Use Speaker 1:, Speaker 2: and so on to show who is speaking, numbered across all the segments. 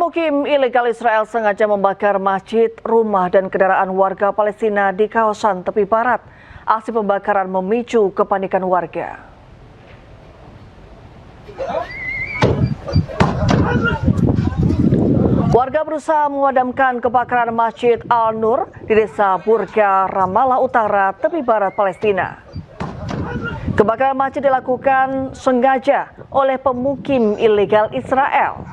Speaker 1: Pemukim ilegal Israel sengaja membakar masjid, rumah, dan kendaraan warga Palestina di kawasan tepi barat. Aksi pembakaran memicu kepanikan warga. Warga berusaha memadamkan kebakaran Masjid Al-Nur di Desa Burga, Ramallah Utara, tepi barat Palestina. Kebakaran masjid dilakukan sengaja oleh pemukim ilegal Israel.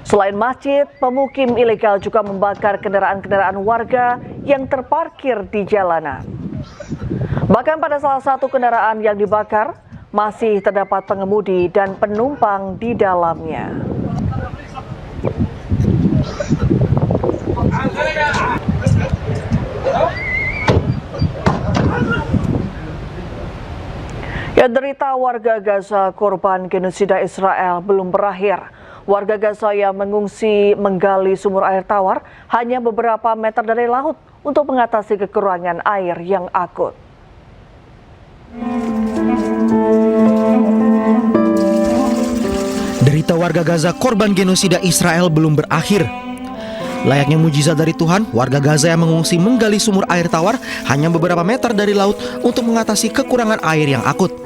Speaker 1: Selain masjid, pemukim ilegal juga membakar kendaraan-kendaraan warga yang terparkir di jalanan. Bahkan pada salah satu kendaraan yang dibakar, masih terdapat pengemudi dan penumpang di dalamnya. Ya, derita warga Gaza korban genosida Israel belum berakhir. Warga Gaza yang mengungsi menggali sumur air tawar hanya beberapa meter dari laut untuk mengatasi kekurangan air yang akut.
Speaker 2: Derita warga Gaza korban genosida Israel belum berakhir. Layaknya mujizat dari Tuhan, warga Gaza yang mengungsi menggali sumur air tawar hanya beberapa meter dari laut untuk mengatasi kekurangan air yang akut.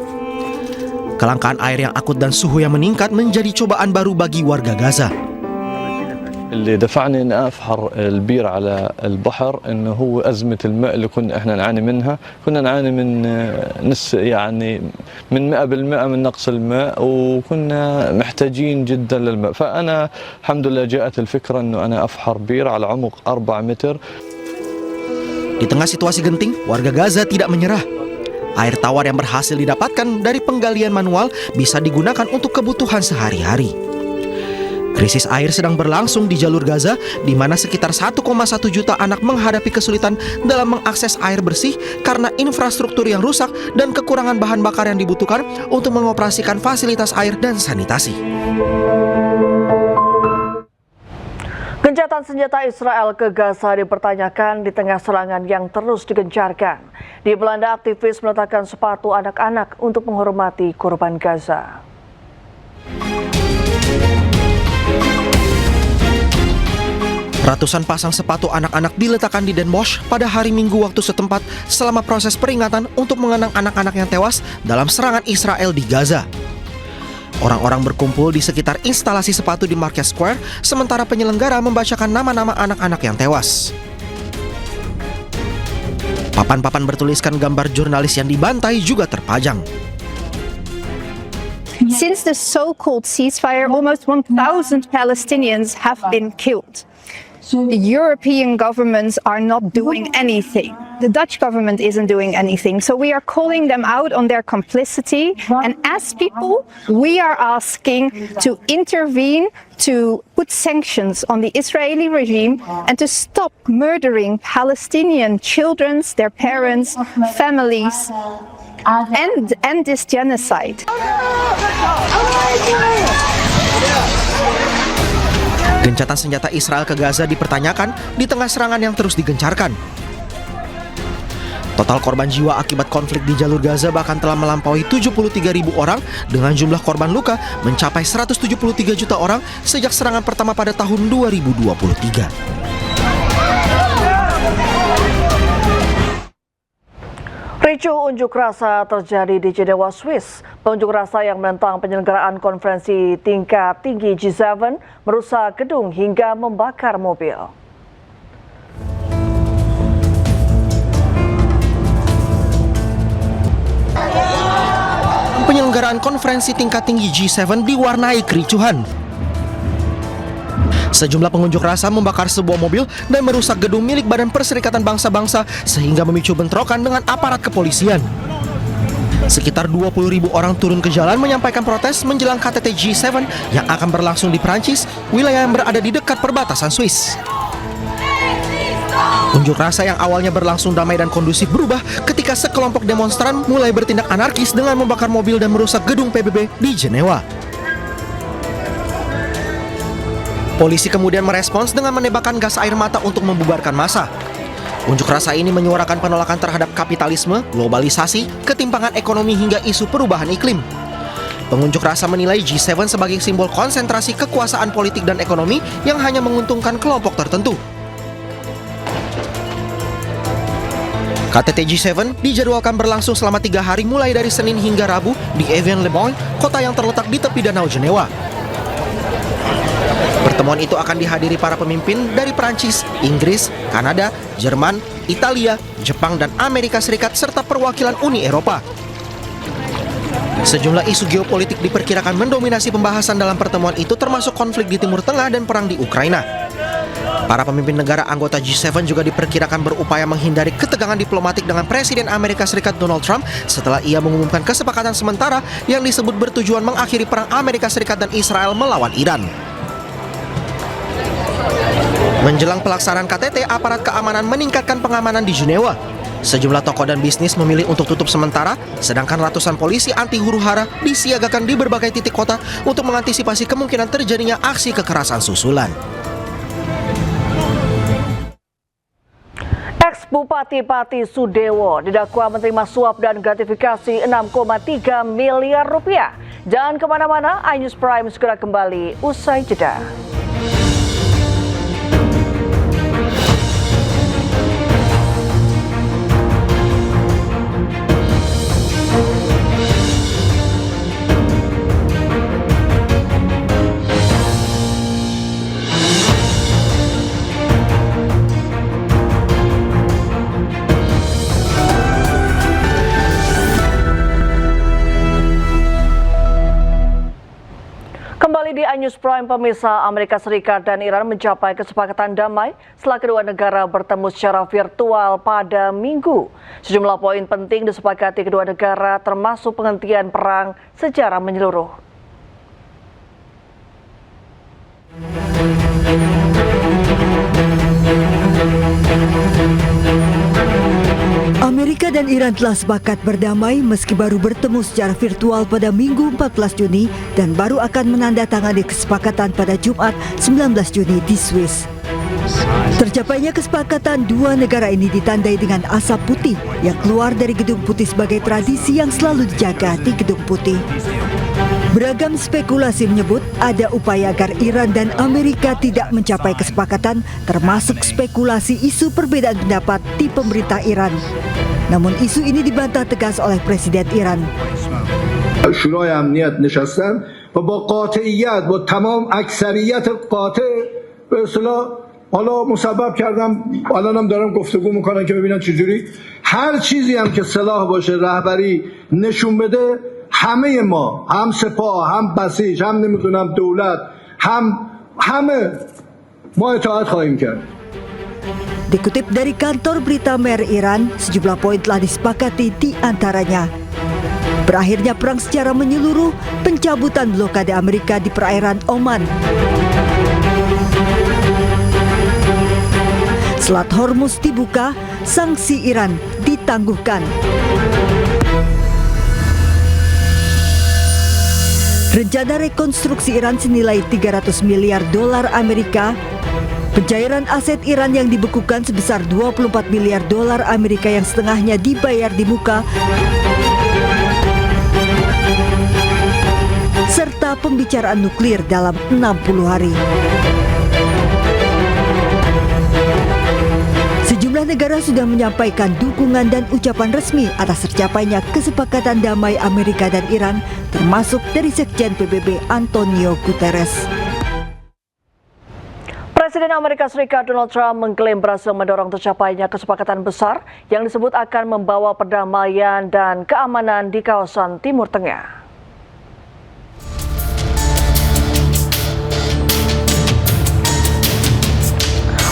Speaker 2: Kelangkaan air yang akut dan suhu yang meningkat menjadi cobaan baru bagi warga Gaza.
Speaker 3: اللي دفعني اني افحر البير على البحر انه هو ازمه الماء اللي كنا احنا نعاني منها، كنا نعاني من من 100% من نقص الماء، وكنا محتاجين جدا للماء، فانا الحمد لله جاءت الفكره انه انا افحر بير على عمق 4 متر.
Speaker 2: Di tengah situasi genting, warga Gaza tidak menyerah. Air tawar yang berhasil didapatkan dari penggalian manual bisa digunakan untuk kebutuhan sehari-hari. Krisis air sedang berlangsung di jalur Gaza, di mana sekitar 1,1 juta anak menghadapi kesulitan dalam mengakses air bersih karena infrastruktur yang rusak dan kekurangan bahan bakar yang dibutuhkan untuk mengoperasikan fasilitas air dan sanitasi.
Speaker 1: Gencatan senjata Israel ke Gaza dipertanyakan di tengah serangan yang terus digencarkan. Di Belanda, aktivis meletakkan sepatu anak-anak untuk menghormati korban Gaza.
Speaker 2: Ratusan pasang sepatu anak-anak diletakkan di Den Bosch pada hari Minggu waktu setempat selama proses peringatan untuk mengenang anak-anak yang tewas dalam serangan Israel di Gaza. Orang-orang berkumpul di sekitar instalasi sepatu di Market Square, sementara penyelenggara membacakan nama-nama anak-anak yang tewas. Papan-papan bertuliskan gambar jurnalis yang dibantai juga terpajang.
Speaker 4: Since the so-called ceasefire, almost 1,000 Palestinians have been killed. The European governments are not doing anything. The Dutch government isn't doing anything. So we are calling them out on their complicity. And as people, we are asking to intervene, to put sanctions on the Israeli regime and to stop murdering Palestinian children, their parents, families, and end this genocide.
Speaker 2: Gencatan senjata Israel ke Gaza dipertanyakan di tengah serangan yang terus digencarkan. Total korban jiwa akibat konflik di jalur Gaza bahkan telah melampaui 73.000 orang dengan jumlah korban luka mencapai 173 juta orang sejak serangan pertama pada tahun 2023.
Speaker 1: Ricuh unjuk rasa terjadi di Jenewa, Swiss. Pengunjuk rasa yang menentang penyelenggaraan konferensi tingkat tinggi G7 merusak gedung hingga membakar mobil.
Speaker 2: Penyelenggaraan konferensi tingkat tinggi G7 diwarnai kericuhan. Sejumlah pengunjuk rasa membakar sebuah mobil dan merusak gedung milik Badan Perserikatan Bangsa-Bangsa sehingga memicu bentrokan dengan aparat kepolisian. Sekitar 20.000 orang turun ke jalan menyampaikan protes menjelang KTT G7 yang akan berlangsung di Prancis, wilayah yang berada di dekat perbatasan Swiss. Unjuk rasa yang awalnya berlangsung damai dan kondusif berubah ketika sekelompok demonstran mulai bertindak anarkis dengan membakar mobil dan merusak gedung PBB di Jenewa. Polisi kemudian merespons dengan menembakkan gas air mata untuk membubarkan massa. Unjuk rasa ini menyuarakan penolakan terhadap kapitalisme, globalisasi, ketimpangan ekonomi hingga isu perubahan iklim. Pengunjuk rasa menilai G7 sebagai simbol konsentrasi kekuasaan politik dan ekonomi yang hanya menguntungkan kelompok tertentu. KTT G7 dijadwalkan berlangsung selama 3 hari mulai dari Senin hingga Rabu di Evian-le-Bain, kota yang terletak di tepi Danau Jenewa. Pertemuan itu akan dihadiri para pemimpin dari Prancis, Inggris, Kanada, Jerman, Italia, Jepang, dan Amerika Serikat serta perwakilan Uni Eropa. Sejumlah isu geopolitik diperkirakan mendominasi pembahasan dalam pertemuan itu, termasuk konflik di Timur Tengah dan perang di Ukraina. Para pemimpin negara anggota G7 juga diperkirakan berupaya menghindari ketegangan diplomatik dengan Presiden Amerika Serikat Donald Trump setelah ia mengumumkan kesepakatan sementara yang disebut bertujuan mengakhiri perang Amerika Serikat dan Israel melawan Iran. Menjelang pelaksanaan KTT, aparat keamanan meningkatkan pengamanan di Jenewa. Sejumlah toko dan bisnis memilih untuk tutup sementara, sedangkan ratusan polisi anti huru-hara disiagakan di berbagai titik kota untuk mengantisipasi kemungkinan terjadinya aksi kekerasan susulan.
Speaker 1: Ex-Bupati Pati Sudewo didakwa menerima suap dan gratifikasi 6,3 miliar rupiah. Jangan kemana-mana, iNews Prime segera kembali usai jeda. Kembali di iNews Prime, pemirsa, Amerika Serikat dan Iran mencapai kesepakatan damai setelah kedua negara bertemu secara virtual pada Minggu. Sejumlah poin penting disepakati kedua negara, termasuk penghentian perang secara menyeluruh.
Speaker 5: Amerika dan Iran telah sepakat berdamai meski baru bertemu secara virtual pada Minggu 14 Juni dan baru akan menandatangani kesepakatan pada Jumat 19 Juni di Swiss. Tercapainya kesepakatan dua negara ini ditandai dengan asap putih yang keluar dari Gedung Putih sebagai tradisi yang selalu dijaga di Gedung Putih. Beragam spekulasi menyebut ada upaya agar Iran dan Amerika tidak mencapai kesepakatan, termasuk spekulasi isu perbedaan pendapat di pemerintah Iran. Namun isu ini dibantah tegas oleh Presiden Iran.
Speaker 6: شورای امنیت نشستن و با قاطعیت با تمام اکثریت قاطع به اصطلاح حالا مسبب کردم، الانم دارم گفتگو میکنن که ببینن چجوری هر چیزی هم که سلاح باشه رهبری نشون بده، همه ما هم سپاه هم بسیج هم نمیدونم دولت همه ما اطاعت خواهیم کرد.
Speaker 5: Dikutip dari kantor berita Mer Iran, sejumlah poin telah disepakati di antaranya. Berakhirnya perang secara menyeluruh, pencabutan blokade Amerika di perairan Oman. Selat Hormuz dibuka, sanksi Iran ditangguhkan. Rencana rekonstruksi Iran senilai 300 miliar dolar Amerika. Pencairan aset Iran yang dibekukan sebesar 24 miliar dolar Amerika yang setengahnya dibayar di muka. Serta pembicaraan nuklir dalam 60 hari. Sejumlah negara sudah menyampaikan dukungan dan ucapan resmi atas tercapainya kesepakatan damai Amerika dan Iran, termasuk dari Sekjen PBB Antonio Guterres.
Speaker 1: Presiden Amerika Serikat Donald Trump mengklaim berhasil mendorong tercapainya kesepakatan besar yang disebut akan membawa perdamaian dan keamanan di kawasan Timur Tengah.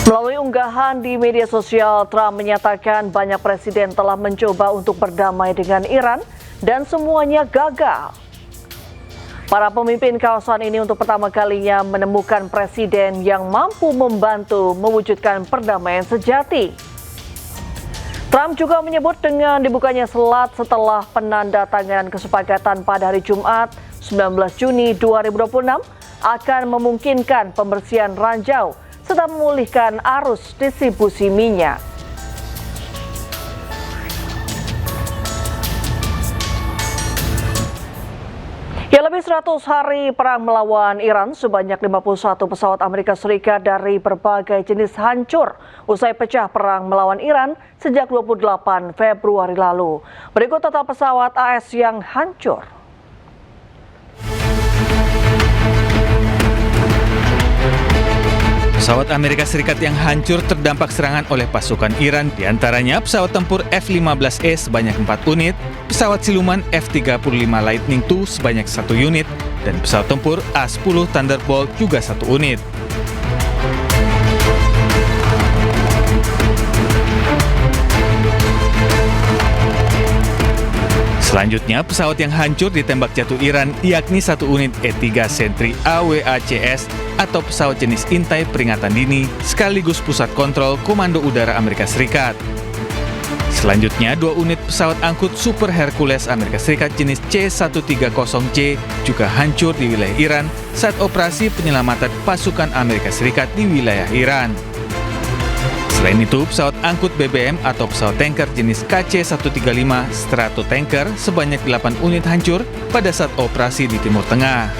Speaker 1: Melalui unggahan di media sosial, Trump menyatakan banyak presiden telah mencoba untuk berdamai dengan Iran dan semuanya gagal. Para pemimpin kawasan ini untuk pertama kalinya menemukan presiden yang mampu membantu mewujudkan perdamaian sejati. Trump juga menyebut dengan dibukanya selat setelah penandatanganan kesepakatan pada hari Jumat 19 Juni 2026 akan memungkinkan pembersihan ranjau serta memulihkan arus distribusi minyak. Ya, Lebih 100 hari perang melawan Iran, sebanyak 51 pesawat Amerika Serikat dari berbagai jenis hancur usai pecah perang melawan Iran sejak 28 Februari lalu. Berikut total pesawat AS yang hancur.
Speaker 7: Pesawat Amerika Serikat yang hancur terdampak serangan oleh pasukan Iran, diantaranya pesawat tempur F-15E sebanyak 4 unit, pesawat siluman F-35 Lightning II sebanyak 1 unit, dan pesawat tempur A-10 Thunderbolt juga 1 unit. Selanjutnya, pesawat yang hancur ditembak jatuh Iran yakni 1 unit E-3 Sentry AWACS atau pesawat jenis intai peringatan dini sekaligus pusat kontrol Komando Udara Amerika Serikat. Selanjutnya, 2 unit pesawat angkut Super Hercules Amerika Serikat jenis C-130C juga hancur di wilayah Iran saat operasi penyelamatan pasukan Amerika Serikat di wilayah Iran. Selain itu, pesawat angkut BBM atau pesawat tanker jenis KC-135 Stratotanker sebanyak 8 unit hancur pada saat operasi di Timur Tengah.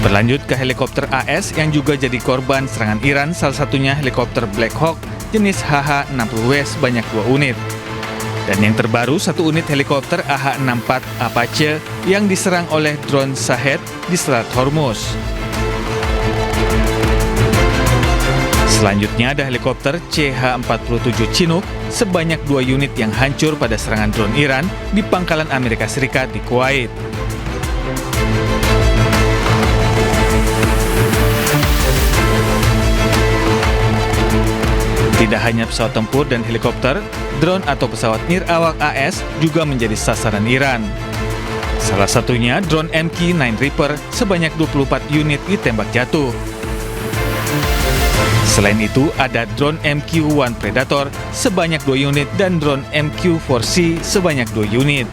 Speaker 7: Berlanjut ke helikopter AS yang juga jadi korban serangan Iran, salah satunya helikopter Black Hawk jenis HH-60W sebanyak 2 unit. Dan yang terbaru, 1 unit helikopter AH-64 Apache yang diserang oleh drone Shahed di Selat Hormuz. Selanjutnya ada helikopter CH-47 Chinook sebanyak 2 unit yang hancur pada serangan drone Iran di pangkalan Amerika Serikat di Kuwait. Tidak hanya pesawat tempur dan helikopter, drone atau pesawat nirawak AS juga menjadi sasaran Iran. Salah satunya drone MQ-9 Reaper sebanyak 24 unit ditembak jatuh. Selain itu, ada drone MQ-1 Predator sebanyak 2 unit dan drone MQ-4C sebanyak 2 unit.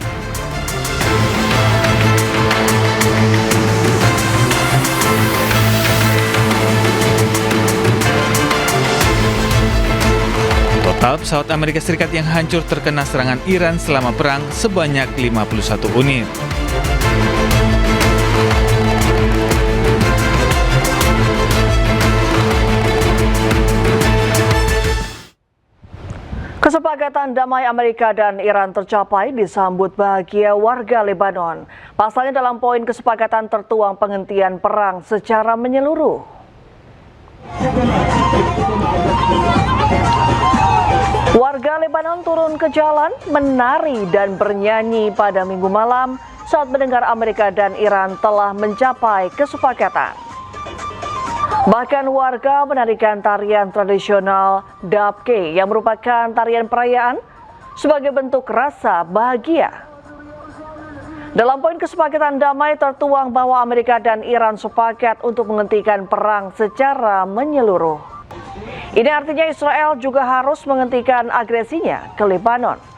Speaker 7: Total pesawat Amerika Serikat yang hancur terkena serangan Iran selama perang sebanyak 51 unit.
Speaker 1: Kesepakatan damai Amerika dan Iran tercapai disambut bahagia warga Lebanon. Pasalnya dalam poin kesepakatan tertuang penghentian perang secara menyeluruh. Warga Lebanon turun ke jalan, menari dan bernyanyi pada Minggu malam saat mendengar Amerika dan Iran telah mencapai kesepakatan. Bahkan warga menarikan tarian tradisional Dabke yang merupakan tarian perayaan sebagai bentuk rasa bahagia. Dalam poin kesepakatan damai tertuang bahwa Amerika dan Iran sepakat untuk menghentikan perang secara menyeluruh. Ini artinya Israel juga harus menghentikan agresinya ke Lebanon.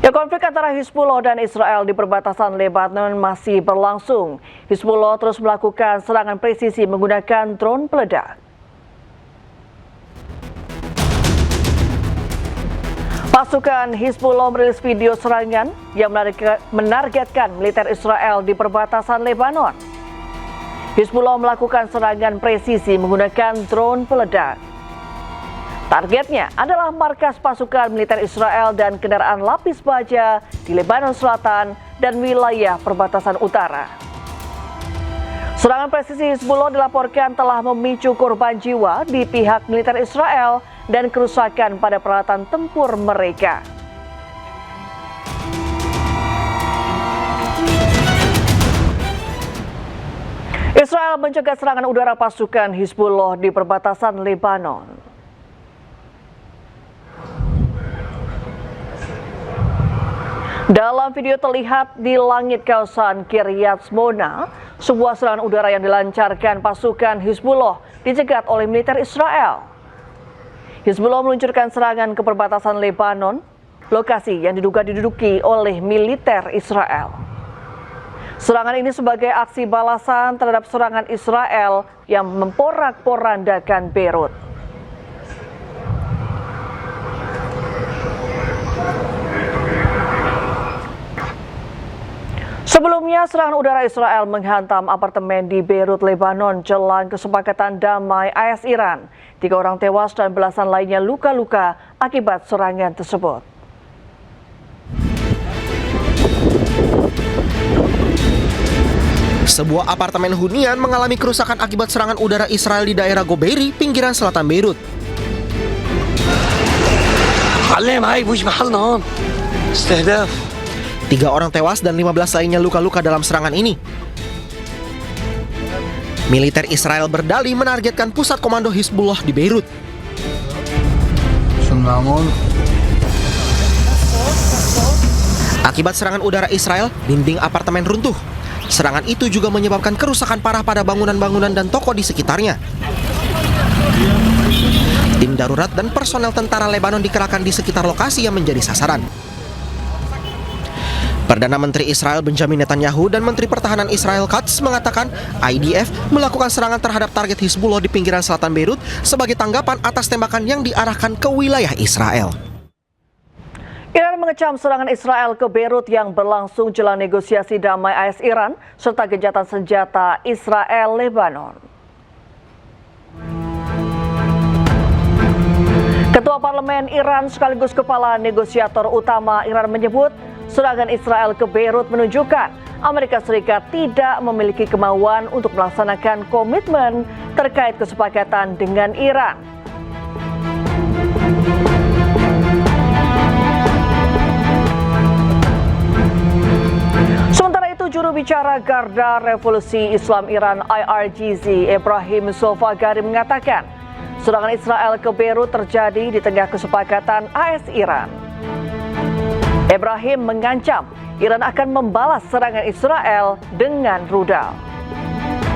Speaker 1: Konflik antara Hizbullah dan Israel di perbatasan Lebanon masih berlangsung. Hizbullah terus melakukan serangan presisi menggunakan drone peledak. Pasukan Hizbullah merilis video serangan yang menargetkan militer Israel di perbatasan Lebanon. Hizbullah melakukan serangan presisi menggunakan drone peledak. Targetnya adalah markas pasukan militer Israel dan kendaraan lapis baja di Lebanon Selatan dan wilayah perbatasan utara. Serangan presisi Hizbullah dilaporkan telah memicu korban jiwa di pihak militer Israel dan kerusakan pada peralatan tempur mereka. Israel mencegah serangan udara pasukan Hizbullah di perbatasan Lebanon. Dalam video terlihat di langit kawasan Kiryat Shmona, sebuah serangan udara yang dilancarkan pasukan Hizbullah dicegat oleh militer Israel. Hizbullah meluncurkan serangan ke perbatasan Lebanon, lokasi yang diduga diduduki oleh militer Israel. Serangan ini sebagai aksi balasan terhadap serangan Israel yang memporak-porandakan Beirut. Sebelumnya, serangan udara Israel menghantam apartemen di Beirut, Lebanon jelang kesepakatan damai AS-Iran. 3 orang tewas dan belasan lainnya luka-luka akibat serangan tersebut.
Speaker 2: Sebuah apartemen hunian mengalami kerusakan akibat serangan udara Israel di daerah Goberi, pinggiran selatan Beirut. 3 orang tewas dan 15 lainnya luka-luka dalam serangan ini. Militer Israel berdalih menargetkan pusat komando Hizbullah di Beirut. Akibat serangan udara Israel, dinding apartemen runtuh. Serangan itu juga menyebabkan kerusakan parah pada bangunan-bangunan dan toko di sekitarnya. Tim darurat dan personel tentara Lebanon dikerahkan di sekitar lokasi yang menjadi sasaran. Perdana Menteri Israel Benjamin Netanyahu dan Menteri Pertahanan Israel Katz mengatakan IDF melakukan serangan terhadap target Hizbullah di pinggiran selatan Beirut sebagai tanggapan atas tembakan yang diarahkan ke wilayah Israel.
Speaker 1: Iran mengecam serangan Israel ke Beirut yang berlangsung jelang negosiasi damai AS-Iran serta gencatan senjata Israel-Lebanon. Ketua Parlemen Iran sekaligus Kepala Negosiator Utama Iran menyebut serangan Israel ke Beirut menunjukkan Amerika Serikat tidak memiliki kemauan untuk melaksanakan komitmen terkait kesepakatan dengan Iran. Sementara itu, juru bicara Garda Revolusi Islam Iran IRGZ Ebrahim Zulfaghari mengatakan serangan Israel ke Beirut terjadi di tengah kesepakatan AS-Iran. Ebrahim mengancam Iran akan membalas serangan Israel dengan rudal.